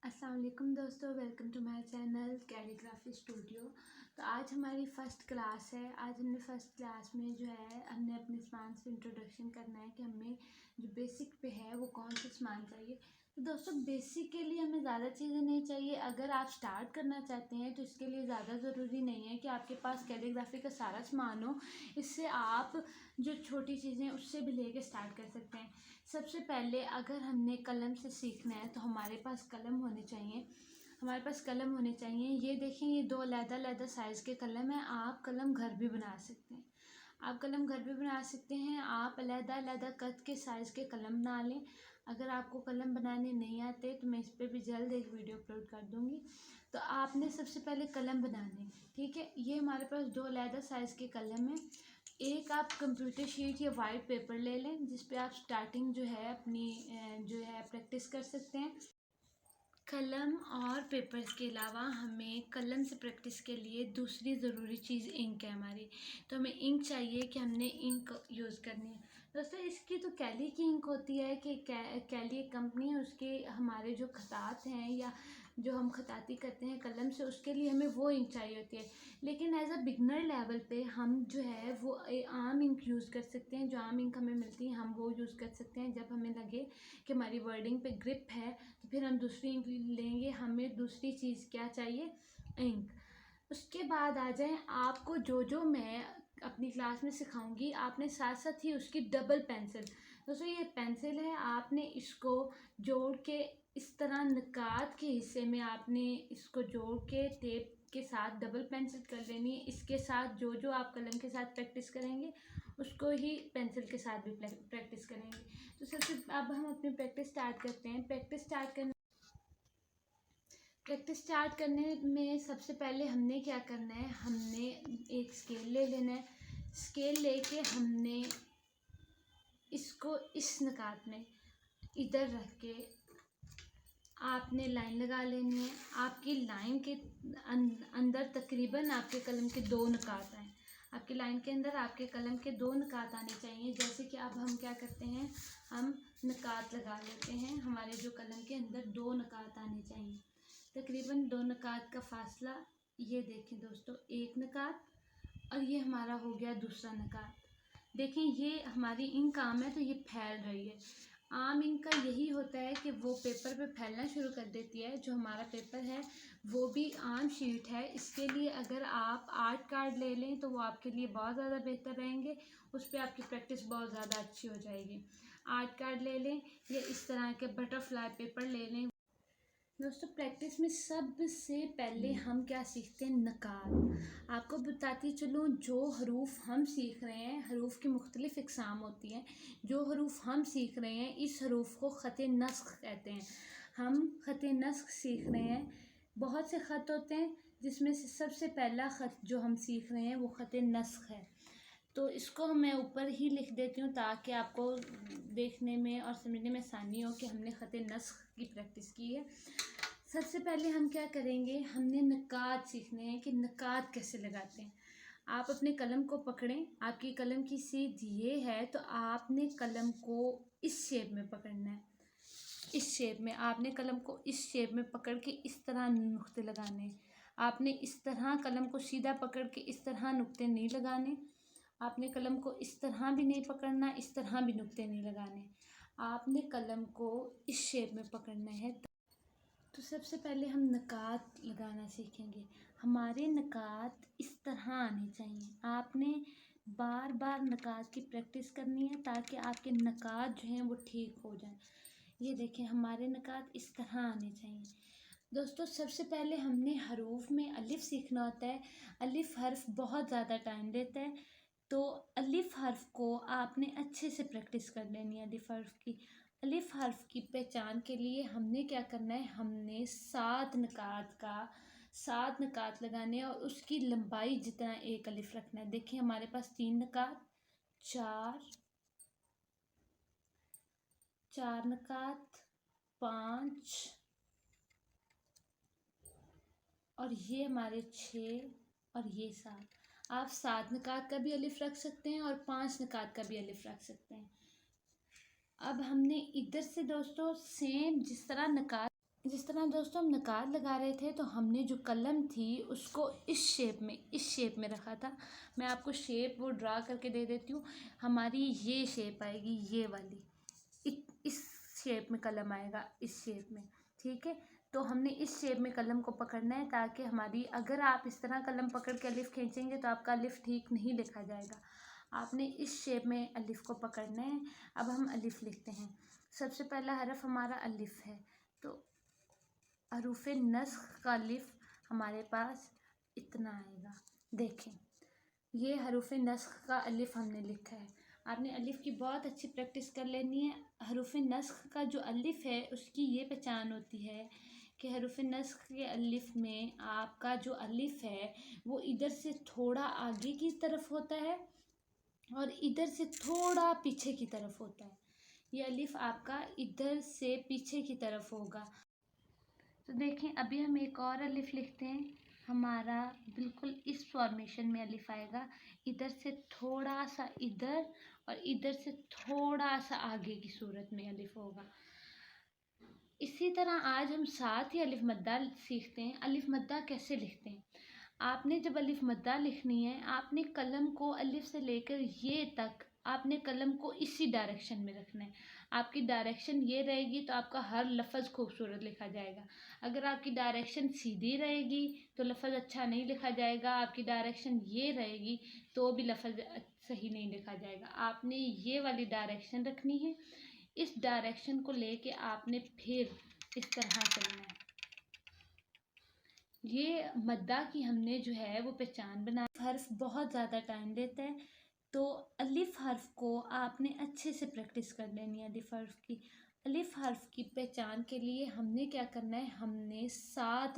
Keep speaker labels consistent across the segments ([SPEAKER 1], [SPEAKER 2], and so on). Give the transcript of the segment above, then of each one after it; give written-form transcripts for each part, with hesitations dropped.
[SPEAKER 1] अस्सलाम वालेकुम दोस्तों, welcome to my channel calligraphy studio. तो आज हमारी फ़र्स्ट क्लास है। आज हमने फ़र्स्ट क्लास में जो है हमने अपने सामान से इंट्रोडक्शन करना है कि हमें जो बेसिक पे है वो कौन सा सामान चाहिए। तो दोस्तों बेसिक के लिए हमें ज़्यादा चीज़ें नहीं चाहिए। अगर आप स्टार्ट करना चाहते हैं तो इसके लिए ज़्यादा ज़रूरी नहीं है कि आपके पास कैलीग्राफी का सारा सामान हो। इससे आप जो छोटी चीज़ें उससे भी लेके स्टार्ट कर सकते हैं। सबसे पहले अगर हमने कलम से सीखना है तो हमारे पास कलम होने चाहिए। हमारे पास कलम होने चाहिए। ये देखें, ये दो अलग-अलग साइज़ के कलम हैं। आप कलम घर भी बना सकते हैं। आप कलम घर भी बना सकते हैं। आप अलग-अलग कद के साइज़ के कलम बना लें। अगर आपको कलम बनाने नहीं आते तो मैं इस पर भी जल्द एक वीडियो अपलोड कर दूँगी। तो आपने सबसे पहले कलम बनाने हैं, ठीक है। ये हमारे पास दो अलग साइज़ के कलम हैं। एक आप कंप्यूटर शीट या वाइट पेपर ले लें जिस पे आप स्टार्टिंग जो है अपनी जो है प्रैक्टिस कर सकते हैं। कलम और पेपर्स के अलावा हमें कलम से प्रैक्टिस के लिए दूसरी ज़रूरी चीज़ इंक है हमारी। तो हमें इंक चाहिए कि हमने इंक यूज़ करनी है। दोस्तों इसकी तो कैली की इंक होती है कि कैली एक कंपनी है, उसके हमारे जो खतात हैं या जो हम खताती करते हैं कलम से, उसके लिए हमें वो इंक चाहिए होती है। लेकिन एज अ बिगनर लेवल पे हम जो है वो आम इंक यूज़ कर सकते हैं। जो आम इंक हमें मिलती है हम वो यूज़ कर सकते हैं। जब हमें लगे कि हमारी वर्डिंग पे ग्रिप है तो फिर हम दूसरी इंक लेंगे। हमें दूसरी चीज़ क्या चाहिए? इंक। उसके बाद आ जाएं, आपको जो जो मैं अपनी क्लास में सिखाऊंगी आपने साथ साथ ही उसकी डबल पेंसिल। दोस्तों ये पेंसिल है, आपने इसको जोड़ के इस तरह निकात के हिस्से में आपने इसको जोड़ के टेप के साथ डबल पेंसिल कर लेनी है। इसके साथ जो जो आप कलम के साथ प्रैक्टिस करेंगे उसको ही पेंसिल के साथ भी प्रैक्टिस करेंगे। तो सबसे अब हम अपनी प्रैक्टिस स्टार्ट करते हैं। प्रैक्टिस स्टार्ट करने में सबसे पहले हमने क्या करना है, हमने एक स्केल ले लेना है। स्केल लेके हमने इसको इस निकात में इधर रख के आपने लाइन लगा लेनी है। आपकी लाइन के अंदर तकरीबन आपके कलम के दो निकात आए। आपकी लाइन के अंदर आपके कलम के दो निकात आने चाहिए। जैसे कि अब हम क्या करते हैं, हम निकात लगा लेते हैं। हमारे जो कलम के अंदर दो निकात आने चाहिए, तकरीबन दो निकात का फासला। ये देखें दोस्तों, एक निकात और ये हमारा हो गया दूसरा निकात। देखें ये हमारी इंक आम है तो ये फैल रही है। आम इंक का यही होता है कि वो पेपर पे फैलना शुरू कर देती है। जो हमारा पेपर है वो भी आम शीट है। इसके लिए अगर आप आर्ट कार्ड ले लें तो वो आपके लिए बहुत ज़्यादा बेहतर रहेंगे। उस पर आपकी प्रैक्टिस बहुत ज़्यादा अच्छी हो जाएगी। आर्ट कार्ड ले लें या इस तरह के बटरफ्लाई पेपर ले लें। दोस्तों प्रैक्टिस में सबसे पहले हम क्या सीखते हैं, नकात। आपको बताती चलूँ, जो हरूफ हम सीख रहे हैं, हरूफ की मुख्तलिफ इकसाम होती हैं। जो हरूफ हम सीख रहे हैं इस हरूफ को ख़त नस्ख कहते हैं। हम ख़त नस्ख सीख रहे हैं। बहुत से ख़त होते हैं जिसमें से सबसे पहला ख़त जो हम सीख रहे हैं वो ख़त नस्ख है। तो इसको मैं ऊपर ही लिख देती हूँ ताकि आपको देखने में और समझने में आसानी हो कि हमने ख़त नस्ख की प्रैक्टिस की है। सबसे पहले हम क्या करेंगे, हमने निकात सीखने हैं कि निकात कैसे लगाते हैं। आप अपने कलम को पकड़ें। आपकी कलम की सीध ये है तो आपने कलम को इस शेप में पकड़ना है। इस शेप में आपने कलम को इस शेप में पकड़ के इस तरह नुक्ते लगाने हैं। आपने इस तरह कलम को सीधा पकड़ के इस तरह नुक्ते नहीं लगाने। आपने कलम को इस तरह भी नहीं पकड़ना, इस तरह भी नुक्ते नहीं लगाने। आपने कलम को इस शेप में पकड़ना है। तो सबसे पहले हम निकात लगाना सीखेंगे। हमारे निकात इस तरह आने चाहिए। आपने बार बार निकात की प्रैक्टिस करनी है ताकि आपके निकात जो हैं वो ठीक हो जाएं। ये देखें, हमारे निकात इस तरह आने चाहिए। दोस्तों सबसे पहले हमने हरूफ में अलिफ सीखना होता है। अलिफ हर्फ बहुत ज़्यादा टाइम लेता है, तो अलिफ हर्फ को आपने अच्छे से प्रैक्टिस कर लेनी है। अलिफ हर्फ की पहचान के लिए हमने क्या करना है, हमने 7 निकात लगाने हैं और उसकी लंबाई जितना एक अलिफ रखना है। देखिए हमारे पास 3 निकात, 4 निकात, 5 और ये हमारे 6 और ये 7। आप 7 निकात का भी अलिफ रख सकते हैं और 5 निकात का भी अलिफ रख सकते हैं। अब हमने इधर से दोस्तों सेम जिस तरह निकात जिस तरह दोस्तों हम नकाद लगा रहे थे तो हमने जो कलम थी उसको इस शेप में रखा था। मैं आपको शेप वो ड्रा करके दे देती हूँ। हमारी ये शेप आएगी, ये वाली, इस शेप में कलम आएगा, इस शेप में। ठीक है, तो हमने इस शेप में कलम को पकड़ना है ताकि हमारी, अगर आप इस तरह कलम पकड़ के अलिफ खींचेंगे तो आपका अलिफ ठीक नहीं लिखा जाएगा। आपने इस शेप में अलिफ को पकड़ना है। अब हम अलिफ लिखते हैं। सबसे पहला हरफ हमारा अलिफ है, तो हरूफ नस्ख का अलिफ हमारे पास इतना आएगा। देखें, ये हरूफ नस्ख का अलिफ हमने लिखा है। आपने अलिफ की बहुत अच्छी प्रैक्टिस कर लेनी है। हरूफ नस्ख का जो अलिफ है उसकी ये पहचान होती है कि हरूफ नस्ख के अलिफ में आपका जो अलिफ है वो इधर से थोड़ा आगे की तरफ होता है और इधर से थोड़ा पीछे की तरफ होता है। ये अलिफ आपका इधर से पीछे की तरफ होगा। तो देखें, अभी हम एक और अलिफ लिखते हैं। हमारा बिल्कुल इस फॉर्मेशन में अलिफ आएगा, इधर से थोड़ा सा इधर और इधर से थोड़ा सा आगे की सूरत में अलिफ होगा। इसी तरह आज हम साथ ही अलिफ मद्दा सीखते हैं। अलिफ मद्दा कैसे लिखते हैं? आपने जब अलिफ मद्दा लिखनी है, आपने कलम को अलिफ से लेकर ये तक आपने कलम को इसी डायरेक्शन में रखना है। आपकी डायरेक्शन ये रहेगी तो आपका हर लफ्ज़ खूबसूरत लिखा जाएगा। अगर आपकी डायरेक्शन सीधी रहेगी तो लफ्ज़ अच्छा नहीं लिखा जाएगा। आपकी डायरेक्शन ये रहेगी तो भी लफ्ज़ सही नहीं लिखा जाएगा। आपने ये वाली डायरेक्शन रखनी है। इस डायरेक्शन को लेके आपने फिर इस तरह चलना है। ये मद्दा की हमने जो है वो पहचान बना। हर्फ बहुत ज़्यादा टाइम लेता है, तो अलिफ हर्फ को आपने अच्छे से प्रैक्टिस कर लेनी है। अलिफ हर्फ की पहचान के लिए हमने क्या करना है, हमने 7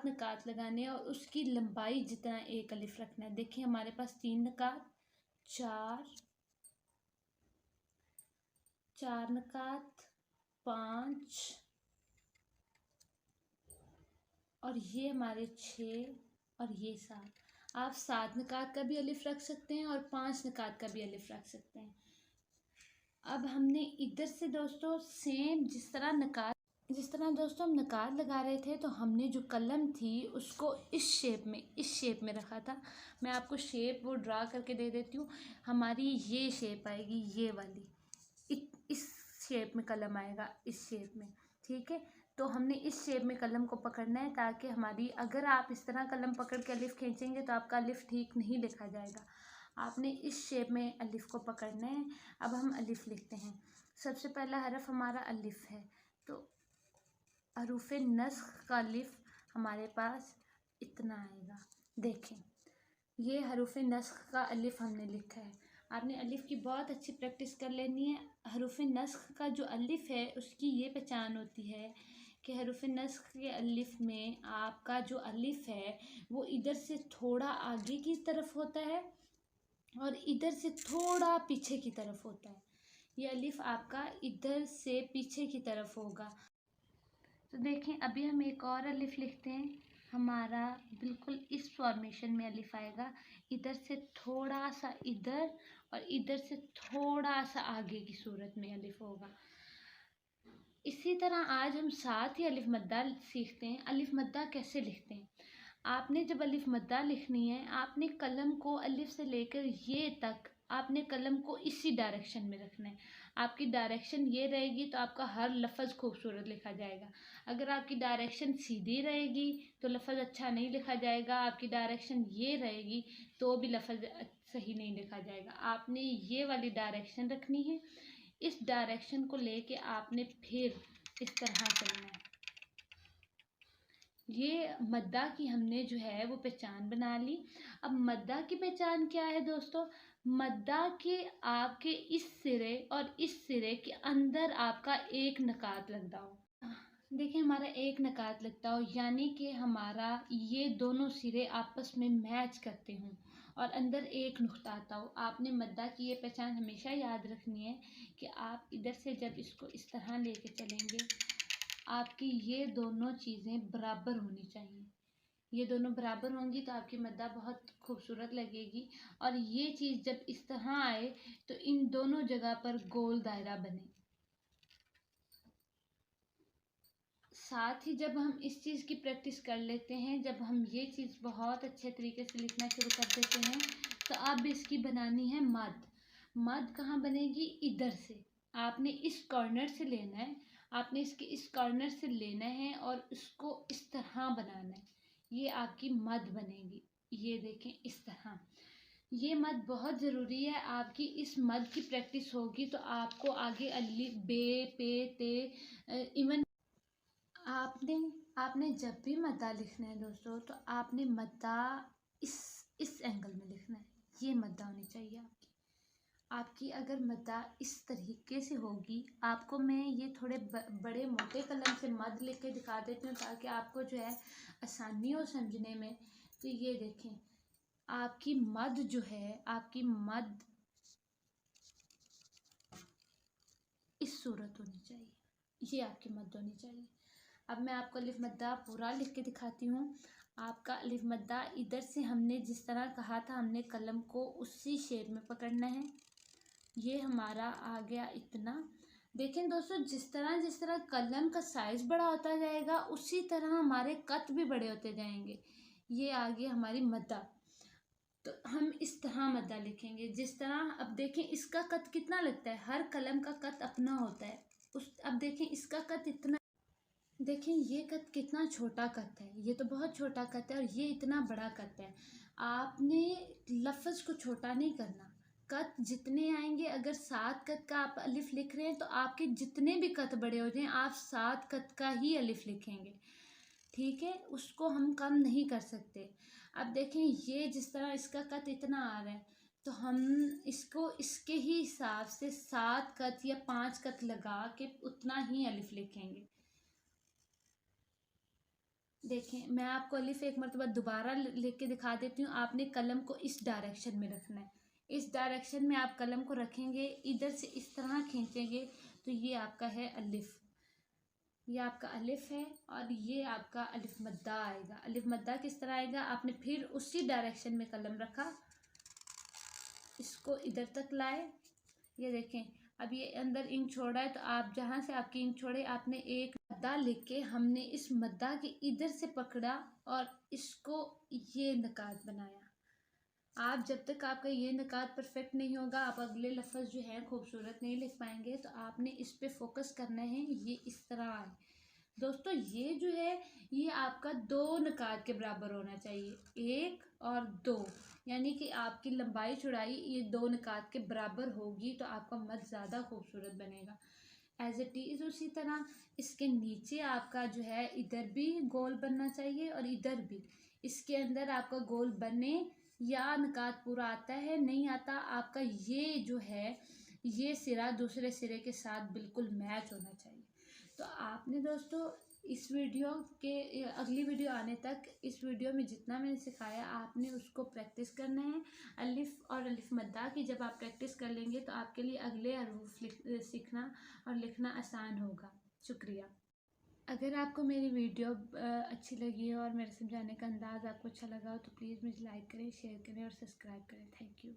[SPEAKER 1] निकात लगाने हैं और उसकी लंबाई जितना एक अलिफ रखना है। देखिए, हमारे पास 3 निकात, 4 निकात, 5 और ये हमारे 6 और ये 7। आप 7 निकात का भी अलिफ रख सकते हैं और 5 निकात का भी अलिफ रख सकते हैं। अब हमने इधर से दोस्तों सेम जिस तरह दोस्तों हम निकात लगा रहे थे तो हमने जो कलम थी उसको इस शेप में रखा था। मैं आपको शेप वो ड्रा करके दे देती हूँ। हमारी ये शेप आएगी, ये वाली, इस शेप में कलम आएगा, इस शेप में। ठीक है, तो हमने इस शेप में कलम को पकड़ना है ताकि हमारी, अगर आप इस तरह कलम पकड़ के अलिफ खींचेंगे तो आपका अलिफ ठीक नहीं लिखा जाएगा। आपने इस शेप में अलिफ को पकड़ना है। अब हम अलिफ लिखते हैं। सबसे पहला हरफ हमारा अलिफ है, तो हरूफ नस्ख का अलिफ हमारे पास इतना आएगा। देखें, ये हरूफ नस्ख का अलिफ हमने लिखा है। आपने अलिफ की बहुत अच्छी प्रैक्टिस कर लेनी है। हरूफ नस्ख का जो अलिफ है उसकी ये पहचान होती है कि हरूफ नस्ख के अलिफ में आपका जो अलिफ है वो इधर से थोड़ा आगे की तरफ होता है और इधर से थोड़ा पीछे की तरफ होता है। ये अलिफ आपका इधर से पीछे की तरफ होगा। तो देखें, अभी हम एक और अलिफ लिखते हैं। हमारा बिल्कुल इस फॉर्मेशन में अलिफ आएगा, इधर से थोड़ा सा इधर और इधर से थोड़ा सा आगे की सूरत में अलिफ होगा। इसी तरह आज हम साथ ही अलिफ मद्दा सीखते हैं। अलिफ मद्दा कैसे लिखते हैं? आपने जब अलिफ मद्दा लिखनी है, आपने कलम को अलिफ से लेकर ये तक आपने कलम को इसी डायरेक्शन में रखना है। आपकी डायरेक्शन ये रहेगी तो आपका हर लफ्ज़ खूबसूरत लिखा जाएगा। अगर आपकी डायरेक्शन सीधी रहेगी तो लफ्ज़ अच्छा नहीं लिखा जाएगा। आपकी डायरेक्शन ये रहेगी तो भी लफ्ज़ सही नहीं लिखा जाएगा। आपने ये वाली डायरेक्शन रखनी है। इस डायरेक्शन को लेके आपने फिर इस तरह चलना है। ये मद्दा की हमने जो है वो पहचान बना ली। अब मद्दा की पहचान क्या है दोस्तों? मद्दा के आपके इस सिरे और इस सिरे के अंदर आपका एक नकात लगता हो। देखिए, हमारा एक नकात लगता हो यानी कि हमारा ये दोनों सिरे आपस में मैच करते हों और अंदर एक नुक्ता आता हो। आपने मद्दा की ये पहचान हमेशा याद रखनी है कि आप इधर से जब इसको इस तरह लेके चलेंगे, आपकी ये दोनों चीज़ें बराबर होनी चाहिए। ये दोनों बराबर होंगी तो आपकी मद्दा बहुत खूबसूरत लगेगी। और ये चीज़ जब इस तरह आए तो इन दोनों जगह पर गोल दायरा बने। साथ ही जब हम इस चीज़ की प्रैक्टिस कर लेते हैं, जब हम ये चीज़ बहुत अच्छे तरीके से लिखना शुरू कर देते हैं, तो अब इसकी बनानी है मद। मद कहाँ बनेगी? इधर से आपने इस कॉर्नर से लेना है, आपने इसके इस कॉर्नर से लेना है और उसको इस तरह बनाना है। ये आपकी मद बनेगी। ये देखें इस तरह। ये मद बहुत ज़रूरी है। आपकी इस मद की प्रैक्टिस होगी तो आपको आगे अली बे पे ते इवन आपने आपने जब भी मद्दा लिखना है दोस्तों, तो आपने मद्दा इस एंगल में लिखना है। ये मद्दा होनी चाहिए आपकी। आपकी अगर मद्दा इस तरीके से होगी, आपको मैं ये थोड़े बड़े मोटे कलम से मद लिख के दिखा देती हूँ ताकि आपको जो है आसानी हो समझने में। तो ये देखें, आपकी मद जो है, आपकी मद इस सूरत होनी चाहिए। ये आपकी मद होनी चाहिए। अब मैं आपको अलिफ मद्दा पूरा लिख के दिखाती हूँ। आपका अलिफ मद्दा इधर से हमने जिस तरह कहा था, हमने कलम को उसी शेप में पकड़ना है। ये हमारा आ गया इतना। देखें दोस्तों, जिस तरह कलम का साइज बड़ा होता जाएगा, उसी तरह हमारे कत भी बड़े होते जाएंगे। ये आ गई हमारी मद्दा। तो हम इस तरह मद्दा लिखेंगे जिस तरह। अब देखें इसका कत कितना लगता है, हर कलम का कत अपना होता है। अब देखें इसका कत इतना, देखें ये कत कितना छोटा कत है। ये तो बहुत छोटा कत है और ये इतना बड़ा कत है। आपने लफ्ज़ को छोटा नहीं करना। कत जितने आएंगे, अगर 7 कत का आप अलिफ लिख रहे हैं तो आपके जितने भी कत बड़े हो जाएं, आप 7 कत का ही अलिफ लिखेंगे। ठीक है, उसको हम कम नहीं कर सकते। अब देखें ये जिस तरह इसका कत इतना आ रहा है, तो हम इसको इसके ही हिसाब से 7 कत या 5 कत लगा के उतना ही अलिफ लिखेंगे। देखें मैं आपको अलिफ एक मरतबा दोबारा लिख के दिखा देती हूँ। आपने कलम को इस डायरेक्शन में रखना है। इस डायरेक्शन में आप कलम को रखेंगे, इधर से इस तरह खींचेंगे तो ये आपका है अलिफ। ये आपका अलिफ है और ये आपका अलिफ मद्दा आएगा। अलिफ मद्दा किस तरह आएगा? आपने फिर उसी डायरेक्शन में कलम रखा, इसको इधर तक लाए। ये देखें अब ये अंदर इंक छोड़ा है, तो आप जहाँ से आपकी इंक छोड़े, आपने एक मद्दा लिख के हमने इस मद्दा के इधर से पकड़ा और इसको ये निकात बनाया। आप जब तक आपका ये निकात परफेक्ट नहीं होगा, आप अगले लफ्ज़ जो है खूबसूरत नहीं लिख पाएंगे। तो आपने इस पे फोकस करना है। ये इस तरह आए दोस्तों। ये जो है ये आपका 2 निकात के बराबर होना चाहिए, 1 और 2, यानी कि आपकी लंबाई चौड़ाई ये 2 निकात के बराबर होगी तो आपका मद ज़्यादा खूबसूरत बनेगा। एज इट इज़ उसी तरह इसके नीचे आपका जो है इधर भी गोल बनना चाहिए और इधर भी। इसके अंदर आपका गोल बने या निकात पूरा आता है नहीं आता, आपका ये जो है ये सिरा दूसरे सिरे के साथ बिल्कुल मैच होना चाहिए। तो आपने दोस्तों इस वीडियो के अगली वीडियो आने तक इस वीडियो में जितना मैंने सिखाया आपने उसको प्रैक्टिस करना है। अलिफ और अलिफ मद्दा की जब आप प्रैक्टिस कर लेंगे तो आपके लिए अगले हरूफ सीखना और लिखना आसान होगा। शुक्रिया। अगर आपको मेरी वीडियो अच्छी लगी हो और मेरे समझाने का अंदाज़ आपको अच्छा लगा हो तो प्लीज़ मुझे लाइक करें, शेयर करें और सब्सक्राइब करें। Thank you.